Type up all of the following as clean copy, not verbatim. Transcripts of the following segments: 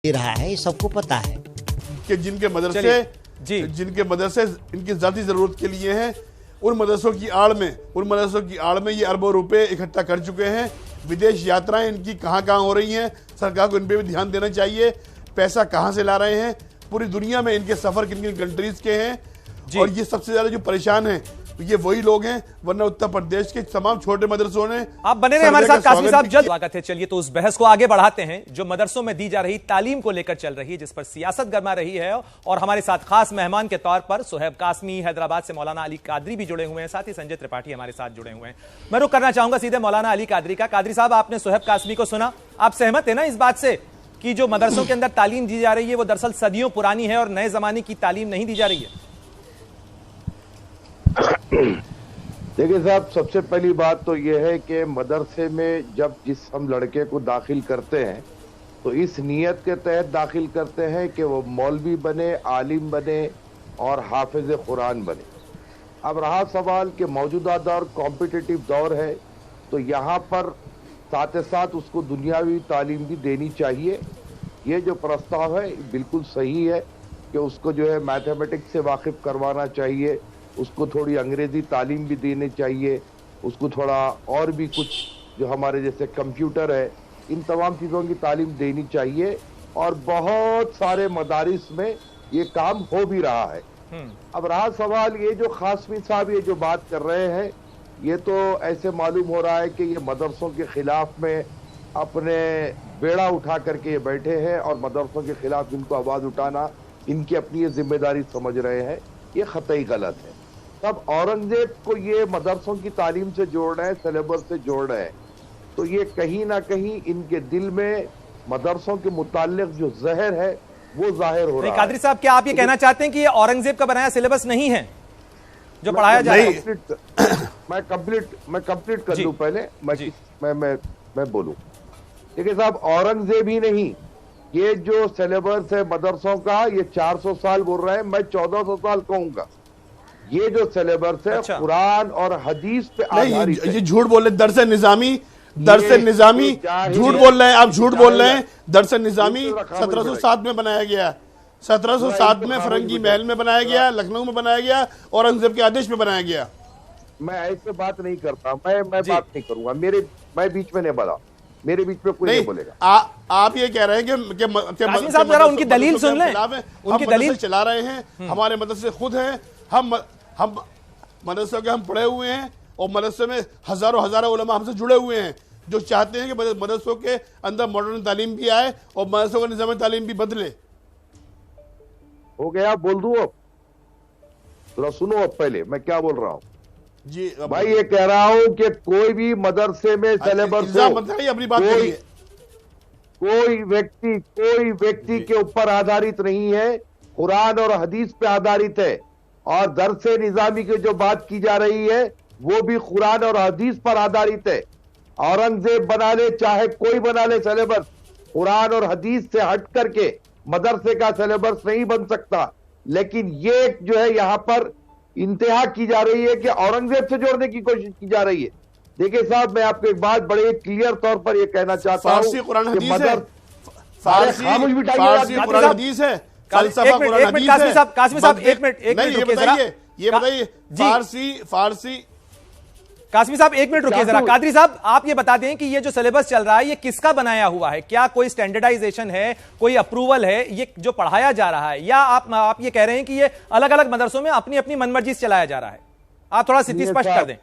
दे रहा है, सबको पता है कि जिनके मदरसे इनकी जाती जरूरत के लिए हैं, उन मदरसों की आड़ में ये अरबों रुपए इकट्ठा कर चुके हैं। विदेश यात्राएं इनकी कहां हो रही हैं, सरकार को इन पे भी ध्यान देना चाहिए। पैसा कहां से ला रहे हैं, पूरी दुनिया में इनके सफर किन किन कंट्रीज के हैं, और ये सबसे ज्यादा जो परेशान हैं ये वही लोग हैं, वरना उत्तर प्रदेश के तमाम छोटे मदरसों ने। आप बने रहे हमारे साथ कासमी साहब, जल्द स्वागत है। चलिए तो उस बहस को आगे बढ़ाते हैं जो मदरसों में दी जा रही तालीम को लेकर चल रही है, जिस पर सियासत गरमा रही है। और हमारे साथ खास मेहमान के तौर पर सुहेब कासमी, हैदराबाद से मौलाना अली कादरी भी जुड़े हुए हैं, साथ ही संजय त्रिपाठी हमारे साथ जुड़े हुए हैं। मैं रुक करना चाहूंगा सीधे मौलाना अली कादरी का। कादरी साहब, आपने सुहेब कासमी को सुना, आप सहमत है ना इस बात से कि जो मदरसों के अंदर तालीम दी जा रही है वो दरअसल सदियों पुरानी है और नए जमाने की तालीम नहीं दी जा रही है? देखिए साहब, सबसे पहली बात तो यह है कि मदरसे में जब हम लड़के को दाखिल करते हैं तो इस नियत के तहत दाखिल करते हैं कि वो मौलवी बने, आलिम बने और हाफिज कुरान बने। अब रहा सवाल कि मौजूदा दौर कॉम्पिटिटिव दौर है, तो यहाँ पर साथ साथ उसको दुनियावी तालीम भी देनी चाहिए। ये जो प्रस्ताव है बिल्कुल सही है कि उसको जो है मैथमेटिक्स से वाकिफ करवाना चाहिए, उसको थोड़ी अंग्रेजी तालीम भी देनी चाहिए, उसको थोड़ा और भी कुछ जो हमारे जैसे कंप्यूटर है, इन तमाम चीज़ों की तालीम देनी चाहिए। और बहुत सारे मदारिस में ये काम हो भी रहा है। अब रहा सवाल ये जो कासमी साहब ये जो बात कर रहे हैं, ये तो ऐसे मालूम हो रहा है कि ये मदरसों के खिलाफ में अपने बेड़ा उठा करके ये बैठे हैं और मदरसों के खिलाफ इनको आवाज़ उठाना इनकी अपनी ये जिम्मेदारी समझ रहे हैं। ये ख़तई गलत है। तब औरंगजेब को ये मदरसों की तालीम से जोड़ रहे हैं, सिलेबस से जोड़ रहे हैं, तो ये कहीं ना कहीं इनके दिल में मदरसों के मुताल्लिक जो जहर है वो जाहिर हो रहा है। कादरी साहब, क्या आप ये कहना चाहते हैं कि ये औरंगजेब का बनाया सिलेबस नहीं है जो पढ़ाया जा रहा है? मैं कंप्लीट कर लूं पहले, मैं बोलूं। देखिए साहब, औरंगजेब ही नहीं, ये जो सिलेबस है मदरसों का ये 400 साल बोल रहे हैं, मैं 1400 साल कहूंगा। ये जो सिलेबस है कुरान और हदीस पे आधारित है। ये झूठ बोल रहे, दरस निजामी झूठ बोल रहे हैं आप, झूठ बोल रहे हैं। दरस निजामी 1707 में बनाया गया, 1707 में फरंगी महल में बनाया गया, लखनऊ में बनाया गया, औरंगजेब के आदेश में बनाया गया। मैं ऐसे बात नहीं करता, मैं बात नहीं करूंगा, मैं बीच में नहीं बोला, मेरे बीच में कोई नहीं बोलेगा। आप ये कह रहे हैं कि साहब जरा उनकी दलील सुन लें, उनकी दलील चला रहे हैं। हमारे मदरसे खुद हैं, हम मदरसे के हम पढ़े हुए हैं, और मदरसे में हजारों उलमा हमसे जुड़े हुए हैं जो चाहते हैं कि मदरसों के अंदर मॉडर्न तालीम भी आए और मदरसों का निज़ाम तालीम भी बदले। हो गया, बोल दूं अब? थोड़ा सुनो अब पहले मैं क्या बोल रहा हूँ जी भाई। ये कह रहा हूँ कि कोई भी मदरसे में सिलेबस अपनी बात कोई व्यक्ति के ऊपर आधारित नहीं है, कुरान और हदीस पे आधारित है। और दरसे निजामी की जो बात की जा रही है वो भी कुरान और हदीस पर आधारित है। औरंगजेब बना ले चाहे कोई बना ले सिलेबस, कुरान और हदीस से हट करके मदरसे का सिलेबस नहीं बन सकता। लेकिन ये जो है यहाँ पर इंतहा की जा रही है कि औरंगजेब से जोड़ने की कोशिश की जा रही है। देखिए साहब, मैं आपको एक बात बड़े क्लियर तौर पर ये कहना चाहता हूँ, कासमी साहब एक मिनट ये बताइए, फारसी कासमी साहब एक मिनट रुकिए जरा। कादरी साहब, आप ये बता दें कि ये जो सिलेबस चल रहा है ये किसका बनाया हुआ है? क्या कोई स्टैंडर्डाइजेशन है, कोई अप्रूवल है ये जो पढ़ाया जा रहा है, या आप ये कह रहे हैं कि ये अलग अलग मदरसों में अपनी अपनी मनमर्जी से चलाया जा रहा है? आप थोड़ा स्थिति स्पष्ट कर दें।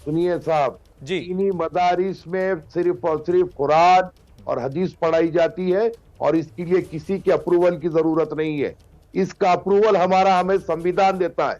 सुनिए साहब जी, इन्हीं मदारिस में सिर्फ और सिर्फ कुरान और हदीस पढ़ाई जाती है और इसके लिए किसी के अप्रूवल की जरूरत नहीं है। इसका अप्रूवल हमें संविधान देता है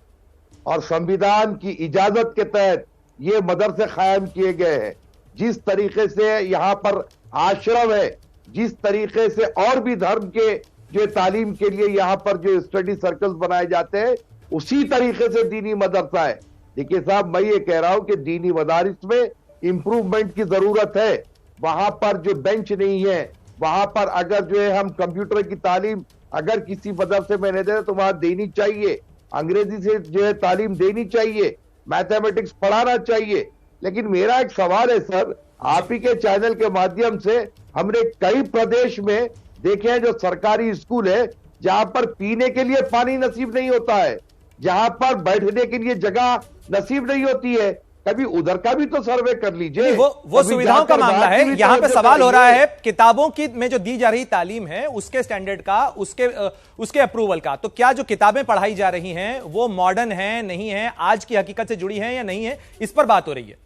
और संविधान की इजाजत के तहत ये मदरसे कायम किए गए हैं। जिस तरीके से यहाँ पर आश्रम है, जिस तरीके से और भी धर्म के जो तालीम के लिए यहाँ पर जो स्टडी सर्कल्स बनाए जाते हैं, उसी तरीके से दीनी मदरसा है। देखिए साहब, मैं ये कह रहा हूं कि दीनी मदारिस में इंप्रूवमेंट की जरूरत है। वहां पर जो बेंच नहीं है, वहां पर अगर जो है हम कंप्यूटर की तालीम अगर किसी मदरसे में नहीं दे तो वहां देनी चाहिए, अंग्रेजी से जो है तालीम देनी चाहिए, मैथमेटिक्स पढ़ाना चाहिए। लेकिन मेरा एक सवाल है सर, आप ही के चैनल के माध्यम से हमने कई प्रदेश में देखे जो सरकारी स्कूल है जहां पर पीने के लिए पानी नसीब नहीं होता है, जहां पर बैठने के लिए जगह नसीब नहीं होती है, कभी उधर का भी तो सर्वे कर लीजिए। वो सुविधाओं का मामला है। यहाँ पे सवाल हो रहा है किताबों की में जो दी जा रही तालीम है उसके स्टैंडर्ड का, उसके अप्रूवल का। तो क्या जो किताबें पढ़ाई जा रही हैं वो मॉडर्न है, नहीं है, आज की हकीकत से जुड़ी है या नहीं है, इस पर बात हो रही है।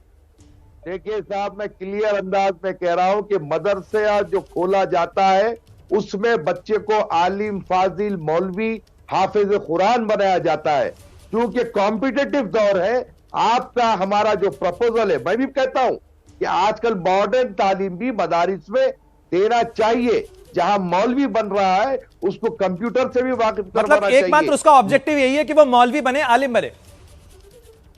देखिए साहब, मैं क्लियर अंदाज में कह रहा हूं कि मदरसा जो खोला जाता है उसमें बच्चे को आलिम, फाजिल, मौलवी, हाफिज कुरान बनाया जाता है। क्योंकि कॉम्पिटिटिव दौर है, आपका हमारा जो प्रपोजल है, मैं भी कहता हूं कि आजकल मॉडर्न तालीम भी मदारिस में देना चाहिए। जहां मौलवी बन रहा है उसको कंप्यूटर से भी वाकिफ करवाना चाहिए। मतलब एकमात्र उसका ऑब्जेक्टिव यही है कि वो मौलवी बने, आलिम बने।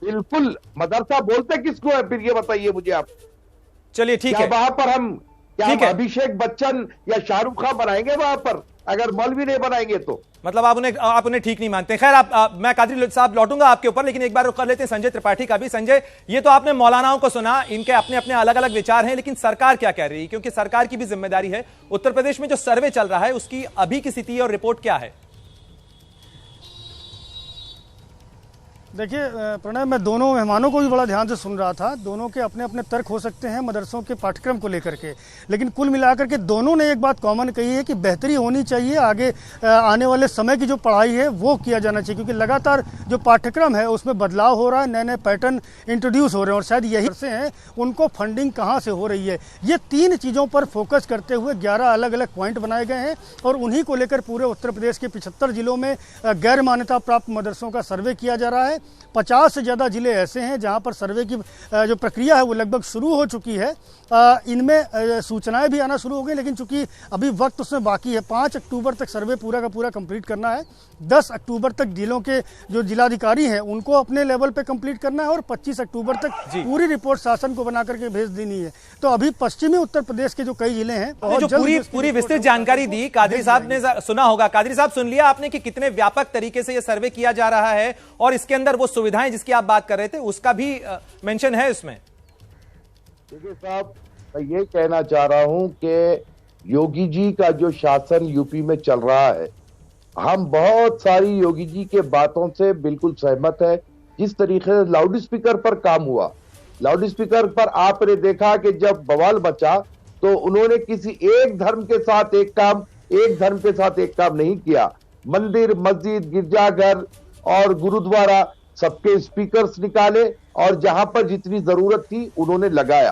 बिल्कुल। मदरसा बोलते किसको है फिर ये बताइए मुझे आप। चलिए ठीक है, वहां पर हम अभिषेक बच्चन या शाहरुख खान बनाएंगे वहां पर, अगर मौलवी नहीं बनाएंगे तो? मतलब आप उन्हें ठीक नहीं मानते। खैर, मैं कादरी साहब लौटूंगा आपके ऊपर, लेकिन एक बार रुक कर लेते हैं संजय त्रिपाठी का भी। संजय, ये तो आपने मौलानाओं को सुना, इनके अपने अपने अलग अलग विचार हैं, लेकिन सरकार क्या कह रही है? क्योंकि सरकार की भी जिम्मेदारी है। उत्तर प्रदेश में जो सर्वे चल रहा है उसकी अभी की स्थिति और रिपोर्ट क्या है? देखिए प्रणय, मैं दोनों मेहमानों को भी बड़ा ध्यान से सुन रहा था। दोनों के अपने अपने तर्क हो सकते हैं मदरसों के पाठ्यक्रम को लेकर के, लेकिन कुल मिलाकर के दोनों ने एक बात कॉमन कही है कि बेहतरी होनी चाहिए। आगे आने वाले समय की जो पढ़ाई है वो किया जाना चाहिए, क्योंकि लगातार जो पाठ्यक्रम है उसमें बदलाव हो रहा है, नए नए पैटर्न इंट्रोड्यूस हो रहे हैं, और शायद यही से हैं उनको फंडिंग कहाँ से हो रही है। ये 3 चीज़ों पर फोकस करते हुए 11 अलग अलग पॉइंट बनाए गए हैं, और उन्हीं को लेकर पूरे उत्तर प्रदेश के 75 जिलों में गैर मान्यता प्राप्त मदरसों का सर्वे किया जा रहा है। 50 से ज़्यादा जिले ऐसे हैं जहां पर सर्वे की जो प्रक्रिया है वो लगभग शुरू हो चुकी है। इनमें सूचनाएं भी आना शुरू हो गई, लेकिन चूंकि अभी वक्त उसमें बाकी है, 5 अक्टूबर तक सर्वे पूरा का पूरा कंप्लीट करना है। 10 अक्टूबर तक जिलों के जो जिलाधिकारी हैं उनको अपने लेवल पे कंप्लीट करना है, और 25 अक्टूबर तक पूरी रिपोर्ट शासन को बना करके भेज देनी है। तो अभी पश्चिमी उत्तर प्रदेश के जो कई जिले हैं जो पूरी विस्तृत जानकारी दी, कादरी साहब ने सुना होगा। कादरी साहब, सुन लिया आपने कि कितने व्यापक तरीके से यह सर्वे किया जा रहा है, और इसके अंदर वो सुविधाएं जिसकी आप बात कर रहे थे उसका भी मेंशन है उसमें? देखिए साहब, मैं ये कहना चाह रहा हूं कि योगी जी का जो शासन यूपी में चल रहा है, हम बहुत सारी योगी जी के बातों से बिल्कुल सहमत है। जिस तरीके से लाउड स्पीकर पर काम हुआ, लाउड स्पीकर पर आपने देखा कि जब बवाल बचा तो उन्होंने किसी एक धर्म के साथ एक काम, एक धर्म के साथ एक काम नहीं किया। मंदिर, मस्जिद, गिरजाघर और गुरुद्वारा सबके स्पीकर्स निकाले, और जहां पर जितनी जरूरत थी उन्होंने लगाया।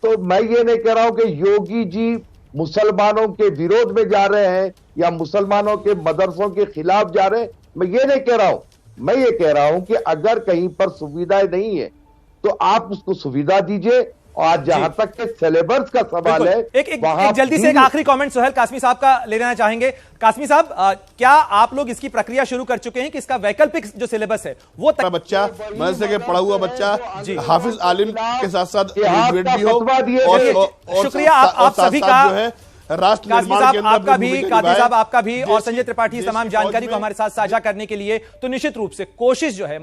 तो मैं ये नहीं कह रहा हूं कि योगी जी मुसलमानों के विरोध में जा रहे हैं या मुसलमानों के मदरसों के खिलाफ जा रहे हैं, मैं ये नहीं कह रहा हूं। मैं ये कह रहा हूं कि अगर कहीं पर सुविधाएं नहीं है तो आप उसको सुविधा दीजिए। और जहां तक के सिलेबस का सवाल है, एक जल्दी से एक आखिरी कमेंट सोहेल कासमी साहब का ले लेना चाहेंगे। कासमी साहब, क्या आप लोग इसकी प्रक्रिया शुरू कर चुके हैं कि इसका वैकल्पिक जो सिलेबस है वो बच्चा मदरसे के पढ़ा हुआ बच्चा हाफिज आलिम के साथ साथ ग्रेजुएट भी हो? और शुक्रिया आप सभी का, जो है राष्ट्र निर्माण के अंदर आपका भी, कादरी साहब आपका भी, और संजय त्रिपाठी तमाम जानकारी को हमारे साथ साझा करने के लिए। तो निश्चित रूप से कोशिश जो है